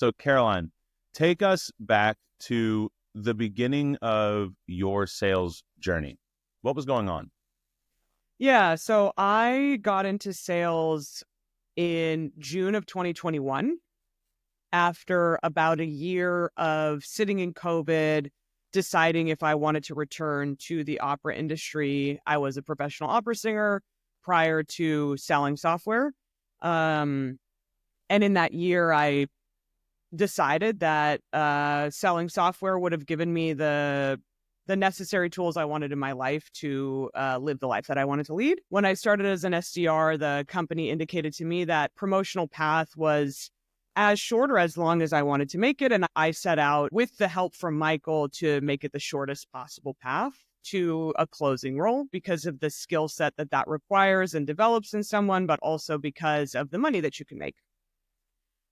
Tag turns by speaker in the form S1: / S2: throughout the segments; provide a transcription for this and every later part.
S1: So Caroline, take us back to the beginning of your sales journey. What was going on?
S2: Yeah, so I got into sales in June of 2021 after about a year of sitting in COVID, deciding if I wanted to return to the opera industry. I was a professional opera singer prior to selling software. Um, and in that year, I decided that selling software would have given me the necessary tools I wanted in my life to live the life that I wanted to lead. When I started as an SDR, the company indicated to me that promotional path was as short or as long as I wanted to make it. And I set out with the help from Michael to make it the shortest possible path to a closing role because of the skill set that requires and develops in someone, but also because of the money that you can make.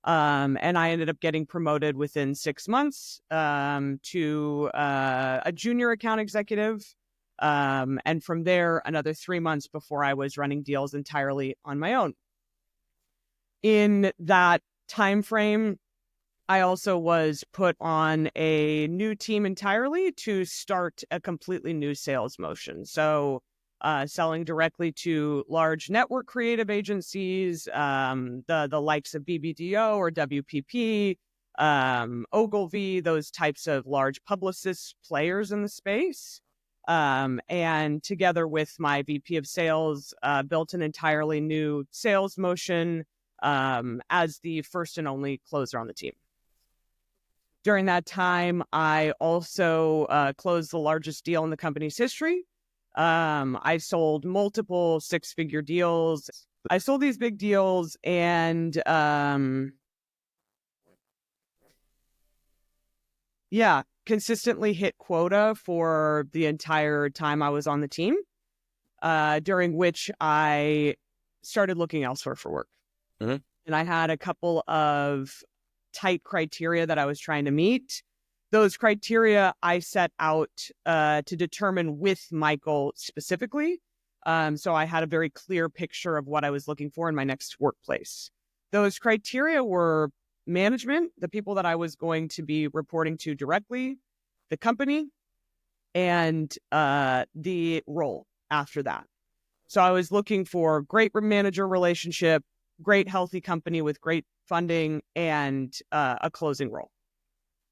S2: And I ended up getting promoted within 6 months to a junior account executive. And from there, another 3 months before I was running deals entirely on my own. In that time frame, I also was put on a new team entirely to start a completely new sales motion. So selling directly to large network creative agencies, the likes of BBDO or WPP, Ogilvy, those types of large publicist players in the space. And together with my VP of sales, built an entirely new sales motion as the first and only closer on the team. During that time, I also closed the largest deal in the company's history. I sold multiple six-figure deals. I sold these big deals and consistently hit quota for the entire time I was on the team, during which I started looking elsewhere for work.
S1: Mm-hmm.
S2: And I had a couple of tight criteria that I was trying to meet. Those criteria I set out to determine with Michael specifically. So I had a very clear picture of what I was looking for in my next workplace. Those criteria were management, the people that I was going to be reporting to directly, the company, and the role after that. So I was looking for great manager relationship, great healthy company with great funding, and a closing role.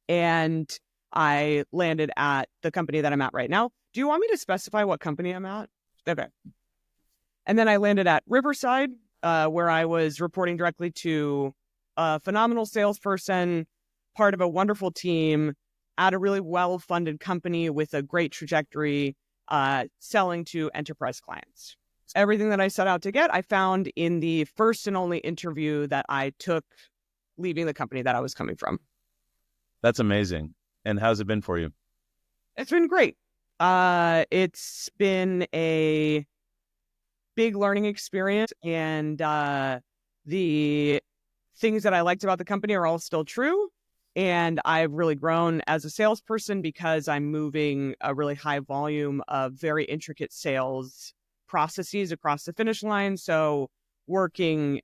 S2: And I landed at the company that I'm at right now. Do you want me to specify what company I'm at? Okay. And then I landed at Riverside, where I was reporting directly to a phenomenal salesperson, part of a wonderful team, at a really well-funded company with a great trajectory, selling to enterprise clients. Everything that I set out to get, I found in the first and only interview that I took leaving the company that I was coming from.
S1: That's amazing. And how's it been for you?
S2: It's been great. It's been a big learning experience, and the things that I liked about the company are all still true. And I've really grown as a salesperson because I'm moving a really high volume of very intricate sales processes across the finish line. So working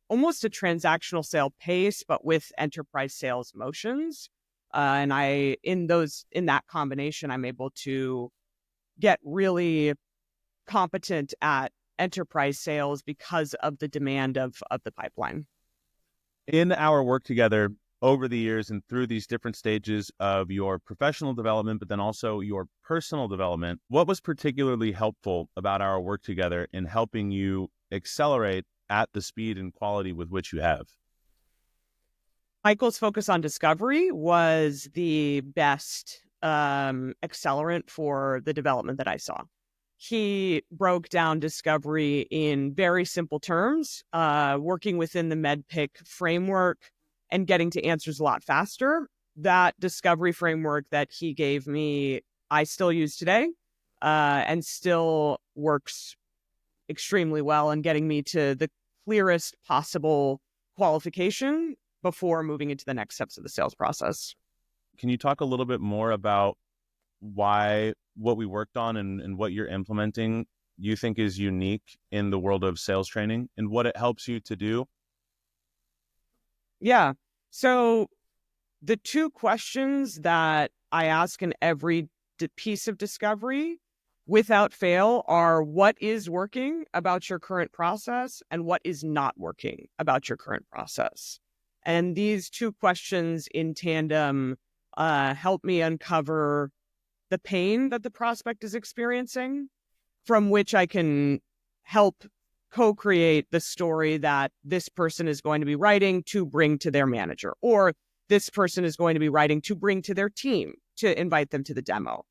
S2: almost a transactional sale pace, but with enterprise sales motions. And in that combination, I'm able to get really competent at enterprise sales because of the demand of the pipeline.
S1: In our work together over the years and through these different stages of your professional development, but then also your personal development, what was particularly helpful about our work together in helping you accelerate at the speed and quality with which you have?
S2: Michael's focus on discovery was the best accelerant for the development that I saw. He broke down discovery in very simple terms, working within the MEDPIC framework and getting to answers a lot faster. That discovery framework that he gave me, I still use today, and still works extremely well in getting me to the clearest possible qualification before moving into the next steps of the sales process.
S1: Can you talk a little bit more about what we worked on and what you're implementing you think is unique in the world of sales training and what it helps you to do?
S2: Yeah. So the two questions that I ask in every piece of discovery without fail are what is working about your current process and what is not working about your current process. And these two questions in tandem help me uncover the pain that the prospect is experiencing, from which I can help co-create the story that this person is going to be writing to bring to their manager, or this person is going to be writing to bring to their team to invite them to the demo.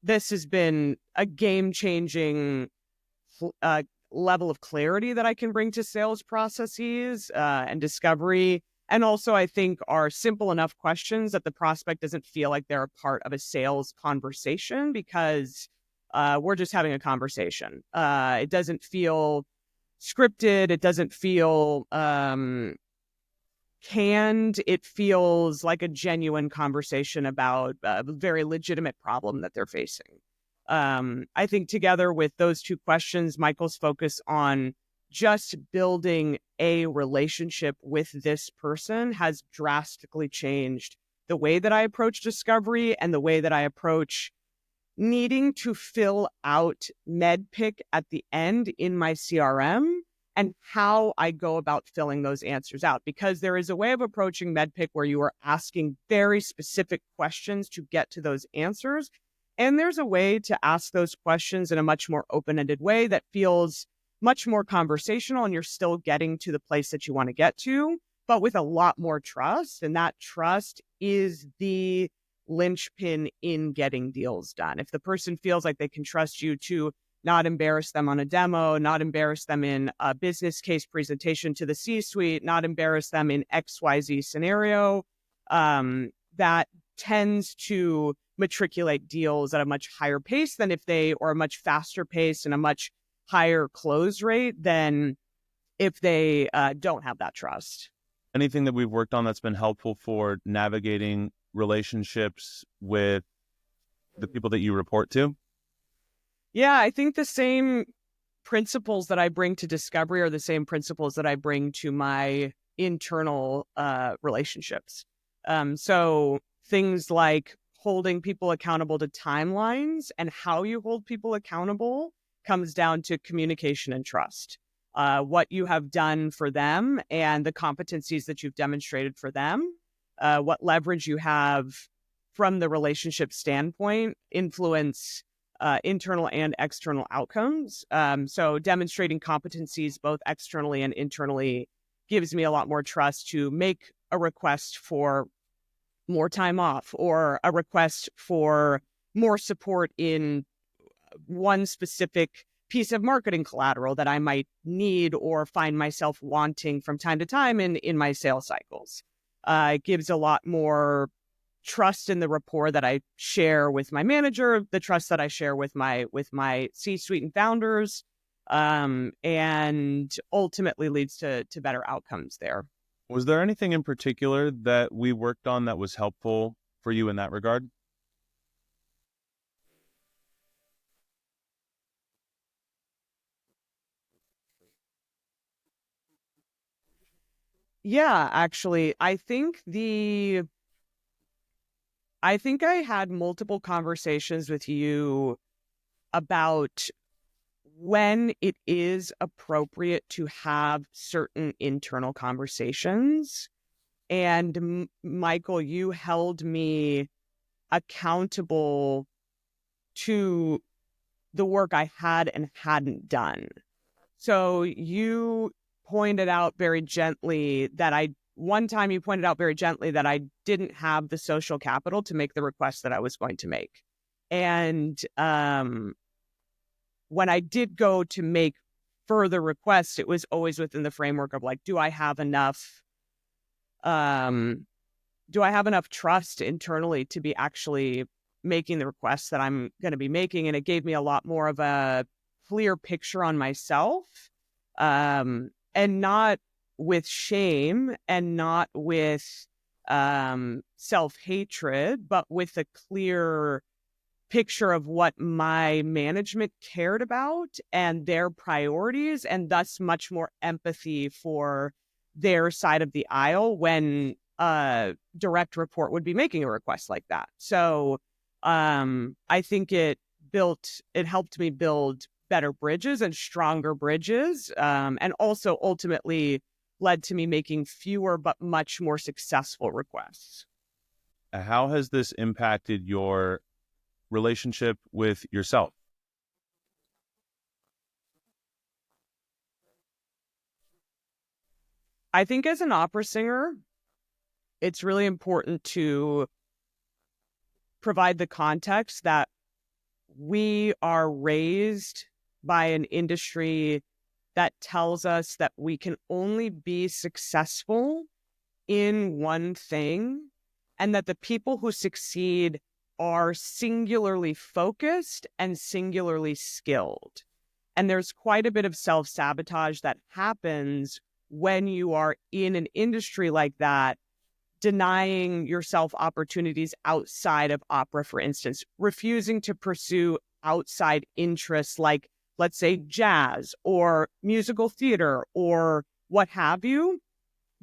S2: This has been a game-changing level of clarity that I can bring to sales processes and discovery. And also, I think are simple enough questions that the prospect doesn't feel like they're a part of a sales conversation, because we're just having a conversation. It doesn't feel scripted. It doesn't feel canned. It feels like a genuine conversation about a very legitimate problem that they're facing. I think together with those two questions, Michael's focus on just building a relationship with this person has drastically changed the way that I approach discovery and the way that I approach needing to fill out MedPick at the end in my CRM and how I go about filling those answers out. Because there is a way of approaching MedPick where you are asking very specific questions to get to those answers. And there's a way to ask those questions in a much more open-ended way that feels much more conversational, and you're still getting to the place that you want to get to, but with a lot more trust. And that trust is the linchpin in getting deals done. If the person feels like they can trust you to not embarrass them on a demo, not embarrass them in a business case presentation to the C-suite, not embarrass them in XYZ scenario, that tends to matriculate deals at a much higher pace than if they, or a much faster pace and a much higher close rate than if they don't have that trust.
S1: Anything that we've worked on that's been helpful for navigating relationships with the people that you report to?
S2: Yeah, I think the same principles that I bring to discovery are the same principles that I bring to my internal relationships. So things like holding people accountable to timelines, and how you hold people accountable comes down to communication and trust. What you have done for them and the competencies that you've demonstrated for them, what leverage you have from the relationship standpoint influence internal and external outcomes. So demonstrating competencies both externally and internally gives me a lot more trust to make a request for more time off, or a request for more support in one specific piece of marketing collateral that I might need or find myself wanting from time to time in my sales cycles. It gives a lot more trust in the rapport that I share with my manager, the trust that I share with my C-suite and founders, and ultimately leads to better outcomes there.
S1: Was there anything in particular that we worked on that was helpful for you in that regard?
S2: Yeah, actually, I think I had multiple conversations with you about when it is appropriate to have certain internal conversations. And Michael, you held me accountable to the work I had and hadn't done. So you pointed out very gently that one time you pointed out very gently that I didn't have the social capital to make the request that I was going to make. And when I did go to make further requests, it was always within the framework of like, do I have enough trust internally to be actually making the requests that I'm going to be making? And it gave me a lot more of a clear picture on myself, and not with shame and not with self-hatred, but with a clear picture of what my management cared about and their priorities, and thus much more empathy for their side of the aisle when a direct report would be making a request like that. So I think it helped me build better bridges and stronger bridges, and also ultimately led to me making fewer but much more successful requests.
S1: How has this impacted your relationship with yourself?
S2: I think as an opera singer, it's really important to provide the context that we are raised by an industry that tells us that we can only be successful in one thing, and that the people who succeed are singularly focused and singularly skilled. And there's quite a bit of self-sabotage that happens when you are in an industry like that, denying yourself opportunities outside of opera, for instance, refusing to pursue outside interests like, let's say, jazz or musical theater or what have you,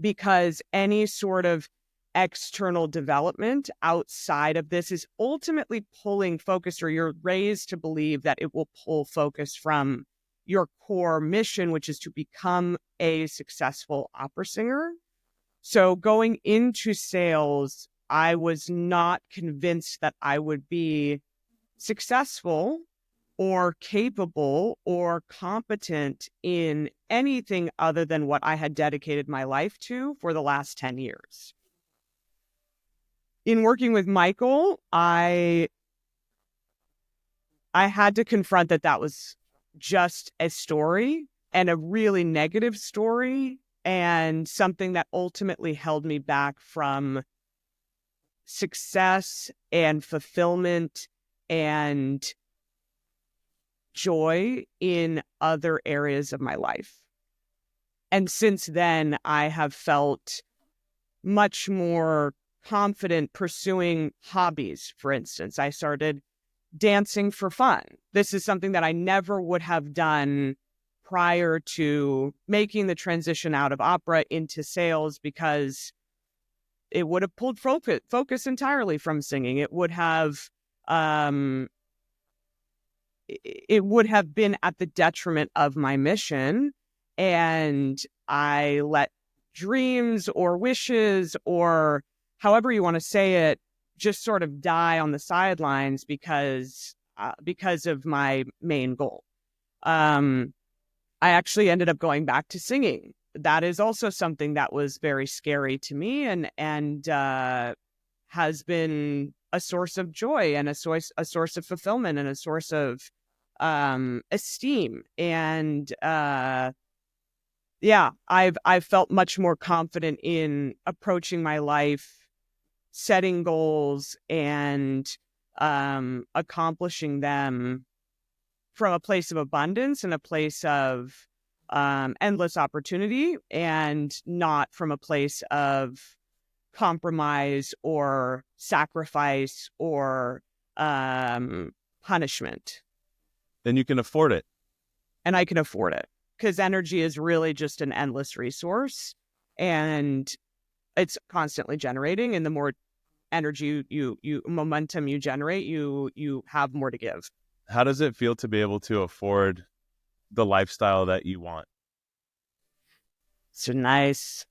S2: because any sort of external development outside of this is ultimately pulling focus, or you're raised to believe that it will pull focus from your core mission, which is to become a successful opera singer. So going into sales, I was not convinced that I would be successful or capable or competent in anything other than what I had dedicated my life to for the last 10 years. In working with Michael, I had to confront that was just a story, and a really negative story, and something that ultimately held me back from success and fulfillment and joy in other areas of my life. And since then, I have felt much more confident pursuing hobbies. For instance, I started dancing for fun. This is something that I never would have done prior to making the transition out of opera into sales, because it would have pulled focus entirely from singing. It would have been at the detriment of my mission. And I let dreams or wishes, or however you want to say it, just sort of die on the sidelines because of my main goal. I actually ended up going back to singing. That is also something that was very scary to me, and has been a source of joy and a source of fulfillment and a source of esteem. And I've felt much more confident in approaching my life, setting goals, and accomplishing them from a place of abundance and a place of endless opportunity, and not from a place of compromise or sacrifice or punishment.
S1: Then you can afford it.
S2: And I can afford it, because energy is really just an endless resource, and it's constantly generating. And the more energy you momentum you generate, you have more to give.
S1: How does it feel to be able to afford the lifestyle that you want?
S2: So nice.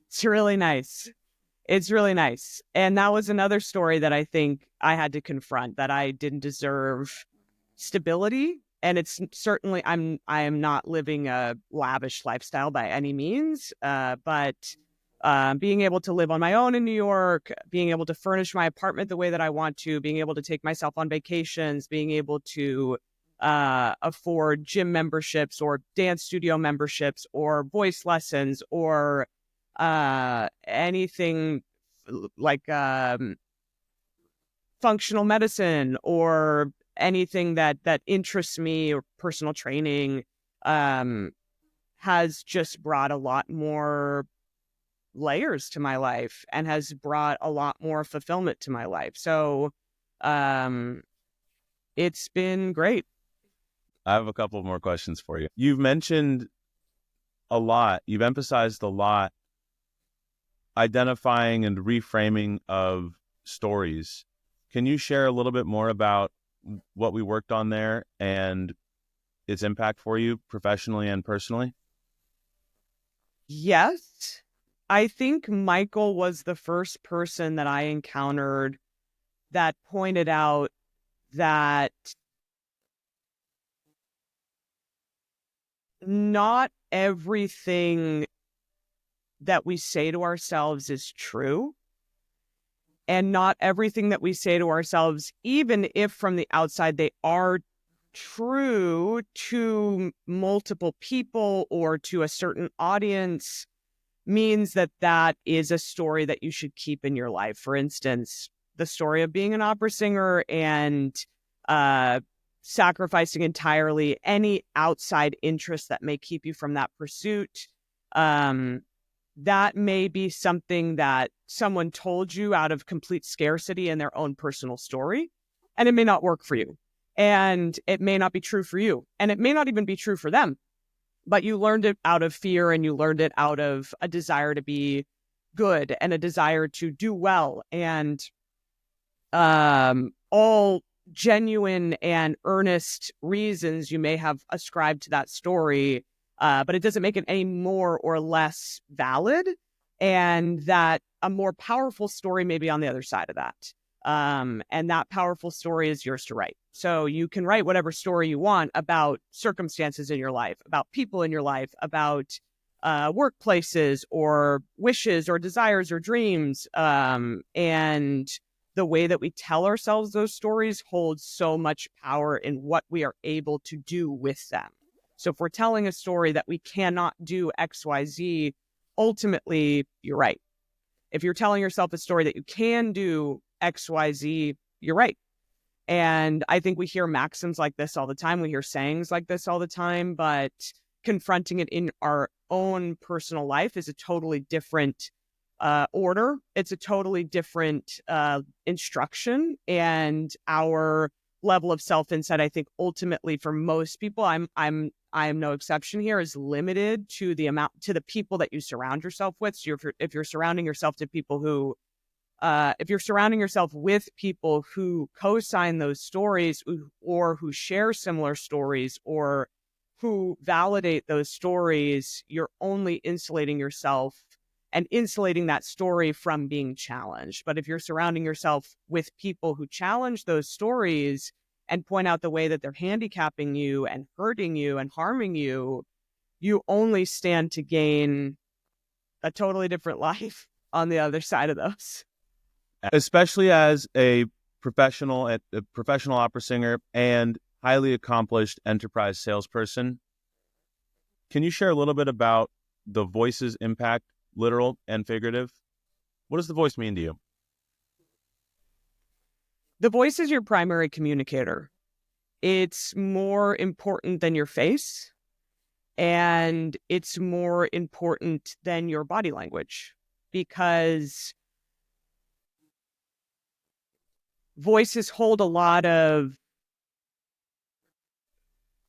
S2: It's really nice. It's really nice. And that was another story that I think I had to confront, that I didn't deserve stability. And it's certainly, I am not living a lavish lifestyle by any means, but being able to live on my own in New York, being able to furnish my apartment the way that I want to, being able to take myself on vacations, being able to afford gym memberships or dance studio memberships or voice lessons or anything like functional medicine or anything that interests me, or personal training, has just brought a lot more layers to my life and has brought a lot more fulfillment to my life. So it's been great.
S1: I have a couple more questions for you. You've mentioned a lot, you've emphasized a lot identifying and reframing of stories. Can you share a little bit more about what we worked on there and its impact for you professionally and personally?
S2: Yes. I think Michael was the first person that I encountered that pointed out that not everything that we say to ourselves is true. And not everything that we say to ourselves, even if from the outside they are true to multiple people or to a certain audience, means that that is a story that you should keep in your life. For instance, the story of being an opera singer and uh, sacrificing entirely any outside interest that may keep you from that pursuit. That may be something that someone told you out of complete scarcity in their own personal story, and it may not work for you. And it may not be true for you. And it may not even be true for them. But you learned it out of fear, and you learned it out of a desire to be good and a desire to do well, and all genuine and earnest reasons you may have ascribed to that story, but it doesn't make it any more or less valid, and that a more powerful story may be on the other side of that. And that powerful story is yours to write. So you can write whatever story you want about circumstances in your life, about people in your life, about workplaces or wishes or desires or dreams. And the way that we tell ourselves those stories holds so much power in what we are able to do with them. So if we're telling a story that we cannot do XYZ, ultimately, you're right. If you're telling yourself a story that you can do XYZ, you're right. And I think we hear maxims like this all the time. We hear sayings like this all the time, but confronting it in our own personal life is a totally different order. It's a totally different instruction, and our level of self-insight, I think, ultimately for most people, I am no exception here, is limited to the people that you surround yourself with. So if you're surrounding yourself to people who if you're surrounding yourself with people who co-sign those stories or who share similar stories or who validate those stories, you're only insulating yourself and insulating that story from being challenged. But if you're surrounding yourself with people who challenge those stories and point out the way that they're handicapping you and hurting you and harming you, you only stand to gain a totally different life on the other side of those.
S1: Especially as a professional opera singer and highly accomplished enterprise salesperson, can you share a little bit about the voice's impact, literal and figurative? What does the voice mean to you?
S2: The voice is your primary communicator. It's more important than your face, and it's more important than your body language, because voices hold a lot of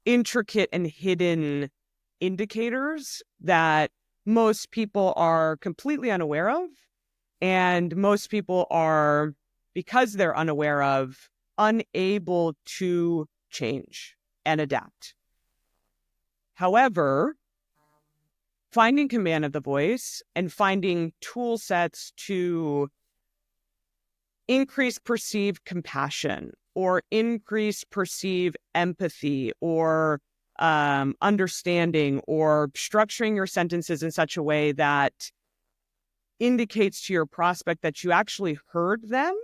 S2: intricate and hidden indicators that most people are completely unaware of, and most people are, because they're unaware of, unable to change and adapt. However, finding command of the voice and finding tool sets to increase perceived compassion or increase perceived empathy or understanding, or structuring your sentences in such a way that indicates to your prospect that you actually heard them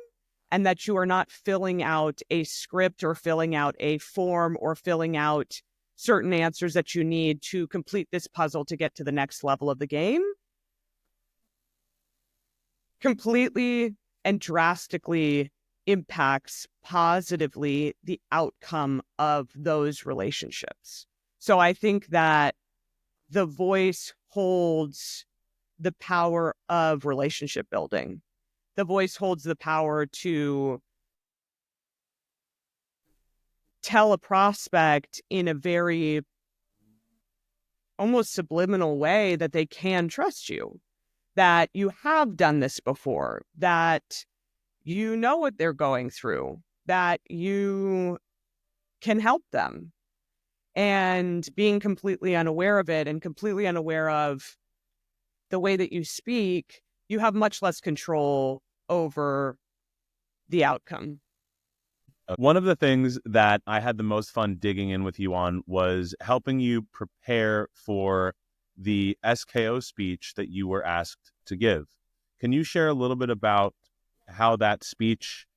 S2: and that you are not filling out a script or filling out a form or filling out certain answers that you need to complete this puzzle to get to the next level of the game, completely and drastically impacts positively the outcome of those relationships. So I think that the voice holds the power of relationship building. The voice holds the power to tell a prospect in a very almost subliminal way that they can trust you, that you have done this before, that you know what they're going through, that you can help them. And being completely unaware of it and completely unaware of the way that you speak, you have much less control over the outcome.
S1: One of the things that I had the most fun digging in with you on was helping you prepare for the SKO speech that you were asked to give. Can you share a little bit about how that speech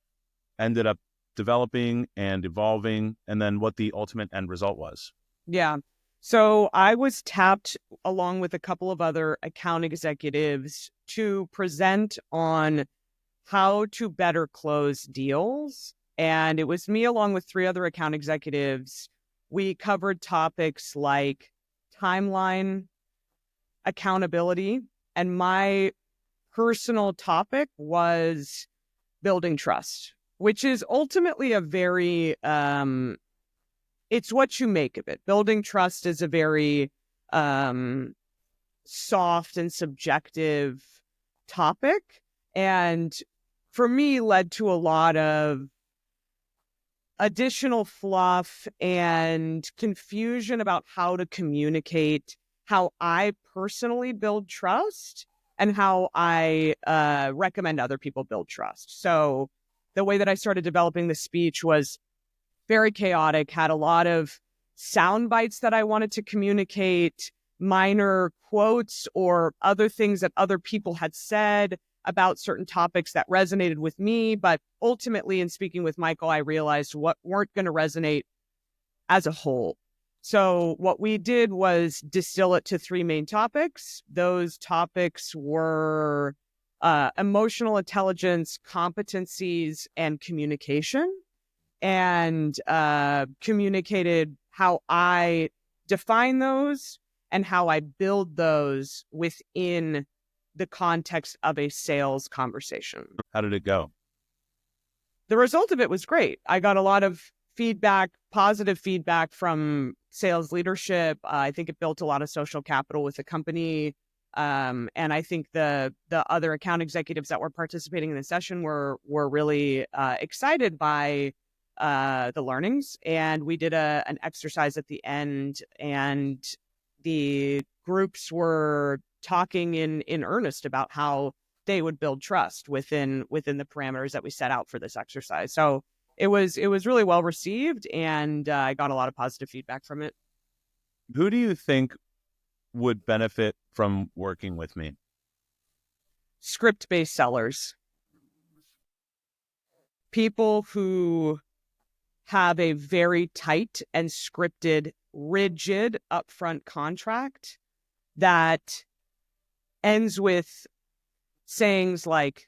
S1: ended up developing and evolving, and then what the ultimate end result was?
S2: Yeah. So I was tapped along with a couple of other account executives to present on how to better close deals. And it was me along with three other account executives. We covered topics like timeline, accountability, and my personal topic was building trust, which is ultimately a very it's what you make of it. Building trust is a very soft and subjective topic, and for me led to a lot of additional fluff and confusion about how to communicate how I personally build trust and how I recommend other people build trust. So the way that I started developing the speech was very chaotic, had a lot of sound bites that I wanted to communicate, minor quotes or other things that other people had said about certain topics that resonated with me. But ultimately, in speaking with Michael, I realized what weren't going to resonate as a whole. So what we did was distill it to three main topics. Those topics were emotional intelligence, competencies, and communication. And communicated how I define those and how I build those within the context of a sales conversation.
S1: How did it go?
S2: The result of it was great. I got a lot of feedback, positive feedback from sales leadership. I think it built a lot of social capital with the company. And I think the other account executives that were participating in the session were really excited by the learnings. And we did an exercise at the end, and the groups were talking in earnest about how they would build trust within the parameters that we set out for this exercise. So it was really well received, and I got a lot of positive feedback from it.
S1: Who do you think would benefit from working with me?
S2: Script-based sellers, people who have a very tight and scripted, rigid upfront contract that ends with sayings like,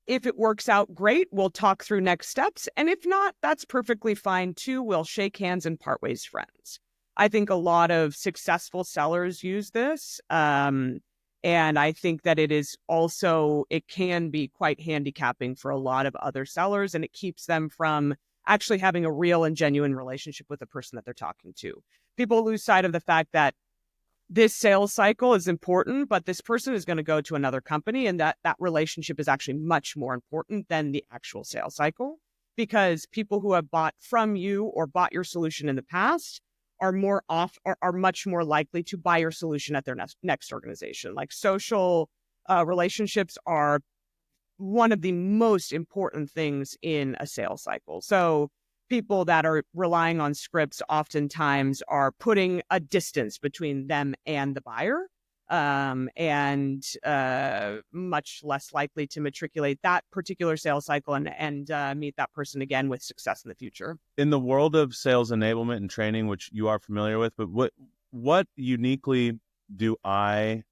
S2: if it works out, great, we'll talk through next steps. And if not, that's perfectly fine too. We'll shake hands and part ways friends. I think a lot of successful sellers use this. And I think that it can be quite handicapping for a lot of other sellers, and it keeps them from actually having a real and genuine relationship with the person that they're talking to. People lose sight of the fact that this sales cycle is important, but this person is going to go to another company, and that relationship is actually much more important than the actual sales cycle, because people who have bought from you or bought your solution in the past are much more likely to buy your solution at their next organization. Like social relationships are one of the most important things in a sales cycle. So people that are relying on scripts oftentimes are putting a distance between them and the buyer, and much less likely to matriculate that particular sales cycle and meet that person again with success in the future.
S1: In the world of sales enablement and training, which you are familiar with, but what uniquely why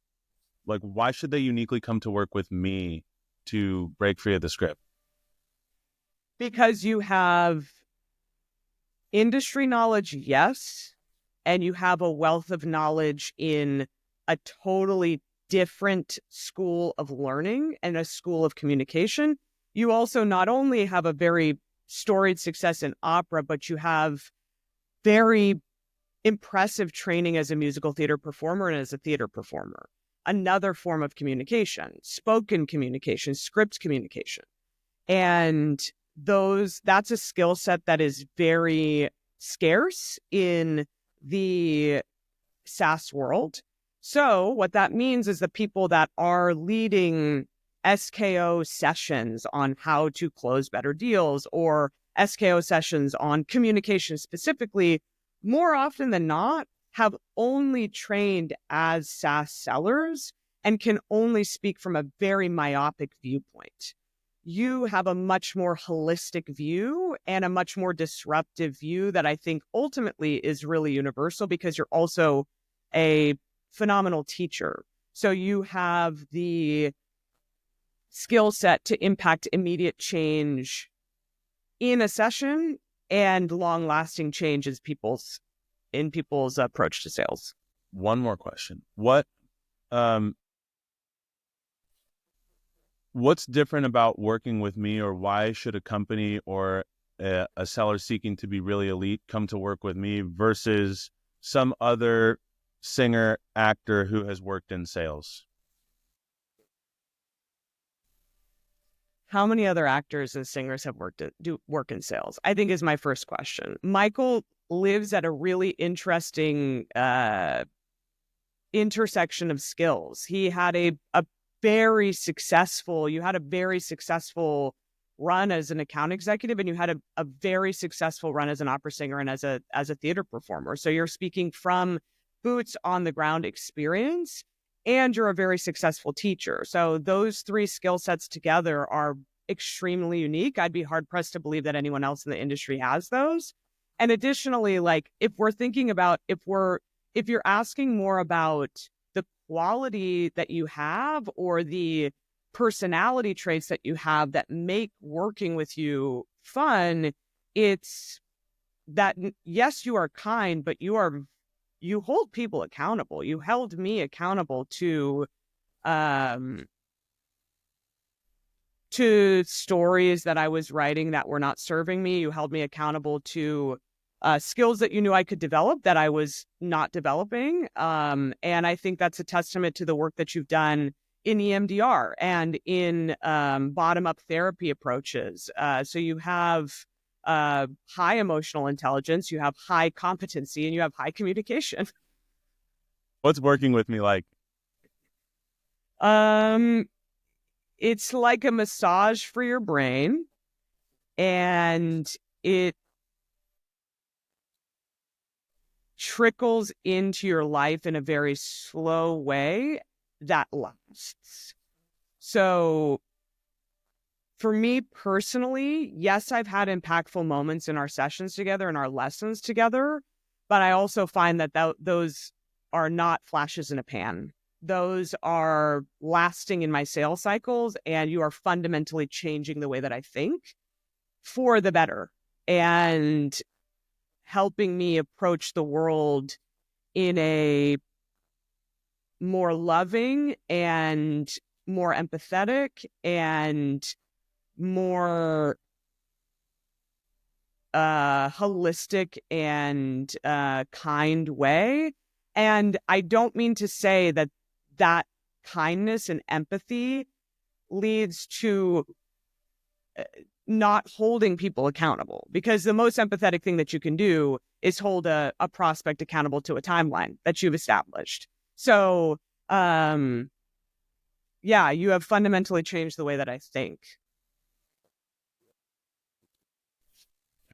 S1: should they uniquely come to work with me to break free of the script?
S2: Because you have industry knowledge, yes, and you have a wealth of knowledge in a totally different school of learning and a school of communication. You also not only have a very storied success in opera, but you have very impressive training as a musical theater performer and as a theater performer. Another form of communication, spoken communication, script communication. And that's a skill set that is very scarce in the SaaS world. So what that means is the people that are leading SKO sessions on how to close better deals, or SKO sessions on communication specifically, more often than not, have only trained as SaaS sellers and can only speak from a very myopic viewpoint. You have a much more holistic view and a much more disruptive view that I think ultimately is really universal, because you're also a phenomenal teacher. So you have the skill set to impact immediate change in a session and long-lasting change in people's approach to sales.
S1: One more question. What's different about working with me, or why should a company or a seller seeking to be really elite come to work with me versus some other singer, actor who has worked in sales?
S2: How many other actors and singers have work in sales? I think is my first question. Michael lives at a really interesting intersection of skills. He had you had a very successful run as an account executive, and you had a very successful run as an opera singer and as a theater performer. So you're speaking from boots on the ground experience, and you're a very successful teacher. So those three skill sets together are extremely unique. I'd be hard pressed to believe that anyone else in the industry has those. And additionally, like if you're asking more about the quality that you have or the personality traits that you have that make working with you fun, it's that, yes, you are kind, but you hold people accountable. You held me accountable to stories that I was writing that were not serving me. You held me accountable to skills that you knew I could develop that I was not developing. And I think that's a testament to the work that you've done in EMDR and in bottom-up therapy approaches. So you have high emotional intelligence, you have high competency, and you have high communication.
S1: What's working with me like?
S2: It's like a massage for your brain, and it trickles into your life in a very slow way that lasts. So for me personally, yes, I've had impactful moments in our sessions together and our lessons together, but I also find that those are not flashes in a pan. Those are lasting in my sales cycles, and you are fundamentally changing the way that I think for the better and helping me approach the world in a more loving and more empathetic and more holistic and kind way. And I don't mean to say that kindness and empathy leads to not holding people accountable, because the most empathetic thing that you can do is hold a prospect accountable to a timeline that you've established. So, yeah, you have fundamentally changed the way that I think.